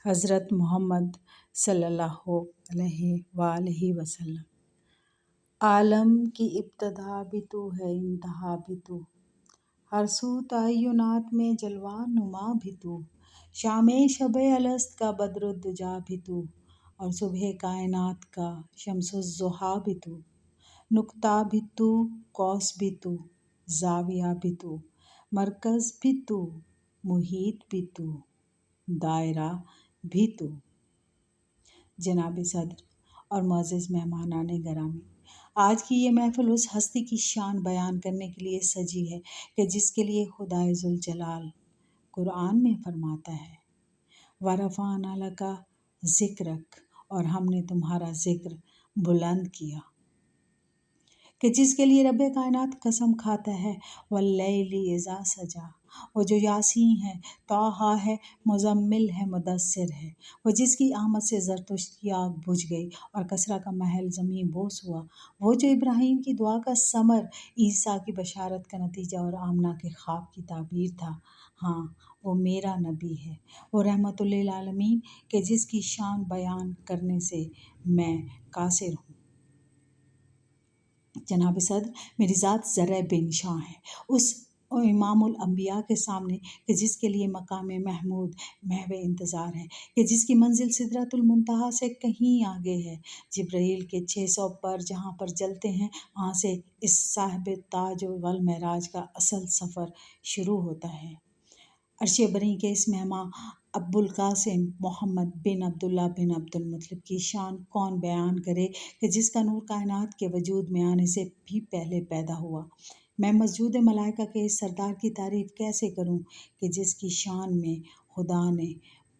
حضرت محمد صلی اللہ علیہ وآلہ وسلم۔ عالم کی ابتدا بھی تو ہے، انتہا بھی تو، ہر سو تعینات میں جلوہ نما بھی تو، شام شب الست کا بدر الدجا بھی تو، اور صبح کائنات کا شمس الضحیٰ بھی تو، نقطہ بھی تو، قوس بھی تو، زاویہ بھی تو، مرکز بھی تو، محیط بھی تو، دائرہ بھی تو۔ جناب صدر اور معزز مہمانان گرامی، آج کی یہ محفل اس ہستی کی شان بیان کرنے کے لیے سجی ہے کہ جس کے لیے خدائے ذوالجلال قرآن میں فرماتا ہے وَرَفَعْنَا لَكَ ذِکْرَکَ، اور ہم نے تمہارا ذکر بلند کیا، کہ جس کے لیے رب کائنات قسم کھاتا ہے وَاللَّيْلِ إِذَا سَجَا، وہ جو یاسین ہے، طٰہٰ ہے، مزمل ہے، مدثر ہے، وہ جس کی آمد سے زرتشت کی آگ بجھ گئی اور کسریٰ کا محل زمیں بوس ہوا، وہ جو ابراہیم کی دعا کا ثمر، عیسیٰ کی بشارت کا نتیجہ اور آمنہ کے خواب کی تعبیر تھا۔ ہاں، وہ میرا نبی ہے، وہ رحمت للعالمین، کہ جس کی شان بیان کرنے سے میں قاصر ہوں۔ جناب صدر، میری ذات ذرہ بے نشاں ہے اس امام الانبیاء کے سامنے کہ جس کے لیے مقام محمود محو انتظار ہے، کہ جس کی منزل سدرۃ المنتہیٰ سے کہیں آگے ہے، جبرائیل کے 600 پر جہاں پر چلتے ہیں، وہاں سے اس صاحب تاج والمعراج کا اصل سفر شروع ہوتا ہے۔ عرش بری کے اس مہماں ابوالقاسم محمد بن عبداللہ بن عبد المطلب کی شان کون بیان کرے کہ جس کا نور کائنات کے وجود میں آنے سے بھی پہلے پیدا ہوا۔ میں مسجود ملائکہ کے اس سردار کی تعریف کیسے کروں کہ جس کی شان میں خدا نے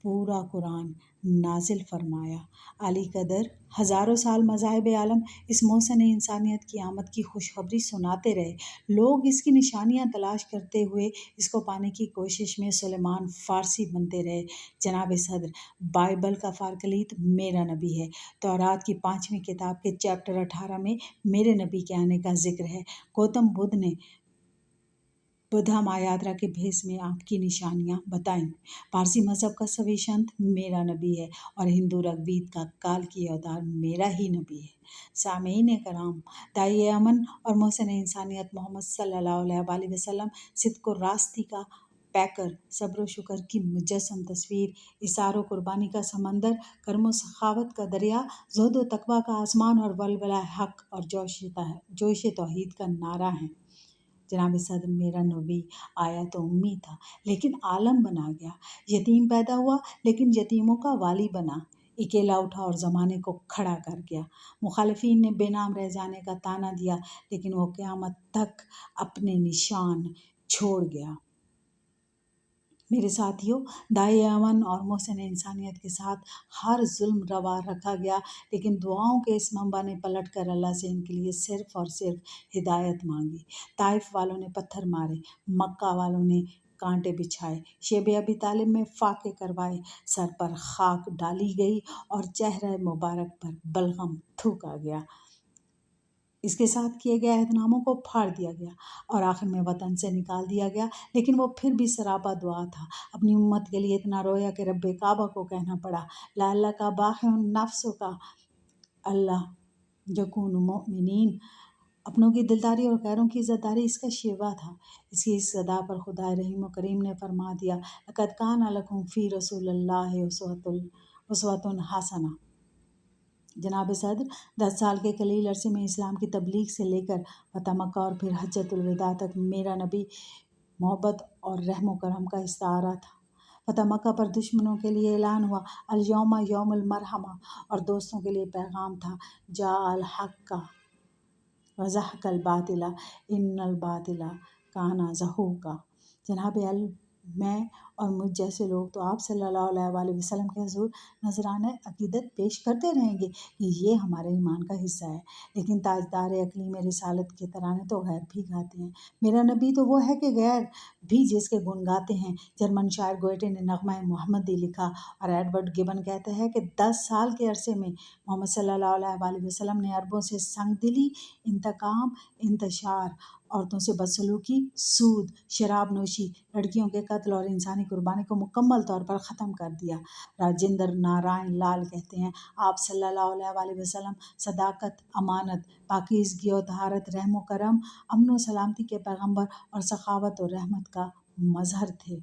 پورا قرآن نازل فرمایا۔ عالی قدر ہزاروں سال مذاہب عالم اس محسن انسانیت کی آمد کی خوشخبری سناتے رہے، لوگ اس کی نشانیاں تلاش کرتے ہوئے اس کو پانے کی کوشش میں سلیمان فارسی بنتے رہے۔ جناب صدر، بائبل کا فارکلیت میرا نبی ہے، تورات کی 5ویں کتاب کے چیپٹر 18 میں میرے نبی کے آنے کا ذکر ہے۔ گوتم بدھ نے بدھا مایاترا کے بھیس میں آپ کی نشانیاں بتائیں۔ پارسی مذہب کا سویشنت میرا نبی ہے، اور ہندو رگوید کا کال کی اوتار میرا ہی نبی ہے۔ سامعین کرام، داعی امن اور محسن انسانیت محمد صلی اللہ علیہ وآلہ وسلم صدق و راستی کا پیکر، صبر و شکر کی مجسم تصویر، اثار و قربانی کا سمندر، کرم و سخاوت کا دریا، زہد و تقویٰ کا آسمان، اور ولولہ حق اور جوش توحید کا نعرہ ہیں۔ جناب صدر، میرا نبی آیا تو امی تھا لیکن عالم بنا گیا، یتیم پیدا ہوا لیکن یتیموں کا والی بنا، اکیلا اٹھا اور زمانے کو کھڑا کر گیا۔ مخالفین نے بے نام رہ جانے کا طعنہ دیا لیکن وہ قیامت تک اپنے نشان چھوڑ گیا۔ میرے ساتھیوں، داعی امن اور محسن انسانیت کے ساتھ ہر ظلم روا رکھا گیا، لیکن دعاؤں کے اس منبع نے پلٹ کر اللہ سے ان کے لیے صرف اور صرف ہدایت مانگی۔ طائف والوں نے پتھر مارے، مکہ والوں نے کانٹے بچھائے، شیب ابی طالب میں فاقے کروائے، سر پر خاک ڈالی گئی اور چہرہ مبارک پر بلغم تھوکا گیا۔ اس کے ساتھ کیے گئے عہد ناموں کو پھاڑ دیا گیا اور آخر میں وطن سے نکال دیا گیا، لیکن وہ پھر بھی سراپا دعا تھا۔ اپنی امت کے لیے اتنا رویا کہ رب کعبہ کو کہنا پڑا لعلک باخع نفسک الا یکونوا مؤمنین۔ اپنوں کی دلداری اور غیروں کی عزت داری اس کا شیوا تھا۔ اس کی اس ادا پر خدا رحیم و کریم نے فرما دیا لقد کان لکم فی رسول اللہ اسوۃ حسنہ۔ جناب صدر، 10 سال کے قلیل عرصے میں اسلام کی تبلیغ سے لے کر فتح مکہ اور پھر حجۃ الوداع تک میرا نبی محبت اور رحم و کرم کا استعارہ تھا۔ فتح مکہ پر دشمنوں کے لیے اعلان ہوا الیوم یوم المرحمہ، اور دوستوں کے لیے پیغام تھا جاء الحق وزہق الباطل ان الباطل کان زہوقا۔ جناب میں اور مجھ جیسے لوگ تو آپ صلی اللہ علیہ وآلہ وسلم کے حضور نذرانہ عقیدت پیش کرتے رہیں گے کہ یہ ہمارے ایمان کا حصہ ہے، لیکن تاجدار اقلیم رسالت کے ترانے تو غیر بھی گاتے ہیں۔ میرا نبی تو وہ ہے کہ غیر بھی جس کے گن گاتے ہیں۔ جرمن شاعر گوئٹے نے نغمہ محمدی لکھا اور ایڈورڈ گبن کہتا ہے کہ 10 سال کے عرصے میں محمد صلی اللہ علیہ وآلہ وسلم نے عربوں سے سنگ دلی، انتقام، انتشار عورتوں سے بدسلوکی، سود، شراب نوشی، لڑکیوں کے قتل اور انسانی قربانی کو مکمل طور پر ختم کر دیا۔ راجندر نارائن لال کہتے ہیں، آپ صلی اللہ علیہ وآلہ وسلم صداقت، امانت، پاکیزگی و طہارت، رحم و کرم، امن و سلامتی کے پیغمبر اور سخاوت و رحمت کا مظہر تھے۔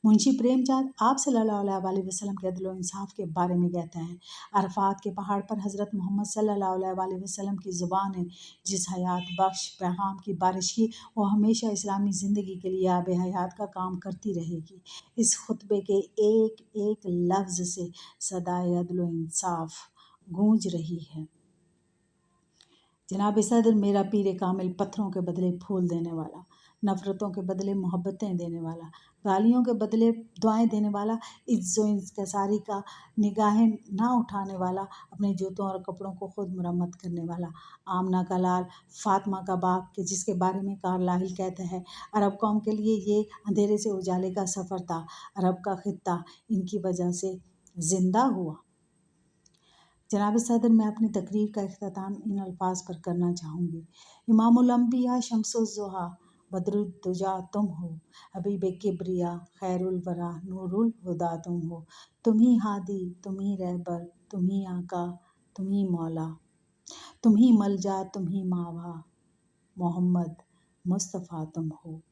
منشی پریم چند آپ صلی اللہ علیہ وآلہ وسلم کے عدل و انصاف کے بارے میں کہتے ہیں، عرفات کے پہاڑ پر حضرت محمد صلی اللہ علیہ وآلہ وسلم کی زبان نے جس حیات بخش پیغام کی بارش کی، وہ ہمیشہ اسلامی زندگی کے لیے آب حیات کا کام کرتی رہے گی۔ اس خطبے کے ایک ایک لفظ سے صدائے عدل و انصاف گونج رہی ہے۔ جناب صدر، میرا پیر کامل پتھروں کے بدلے پھول دینے والا، نفرتوں کے بدلے محبتیں دینے والا، گالیوں کے بدلے دعائیں دینے والا، عز و انکساری کا نگاہیں نہ اٹھانے والا، اپنے جوتوں اور کپڑوں کو خود مرمت کرنے والا، آمنہ کا لال، فاطمہ کا باپ، کہ جس کے بارے میں کارلائل کہتا ہے، عرب قوم کے لیے یہ اندھیرے سے اجالے کا سفر تھا، عرب کا خطہ ان کی وجہ سے زندہ ہوا۔ جناب صدر، میں اپنی تقریر کا اختتام ان الفاظ پر کرنا چاہوں گی۔ امام الانبیاء، شمس الضحیٰ، بدر الدجا تم ہو، حبیب کبریا، خیر الورا، نور الہدیٰ تم ہو، تم ہی ہادی، تم ہی رہبر، تم ہی آقا، تم ہی مولا، تم ہی ملجا، تم ہی ماوا، محمد مصطفیٰ تم ہو۔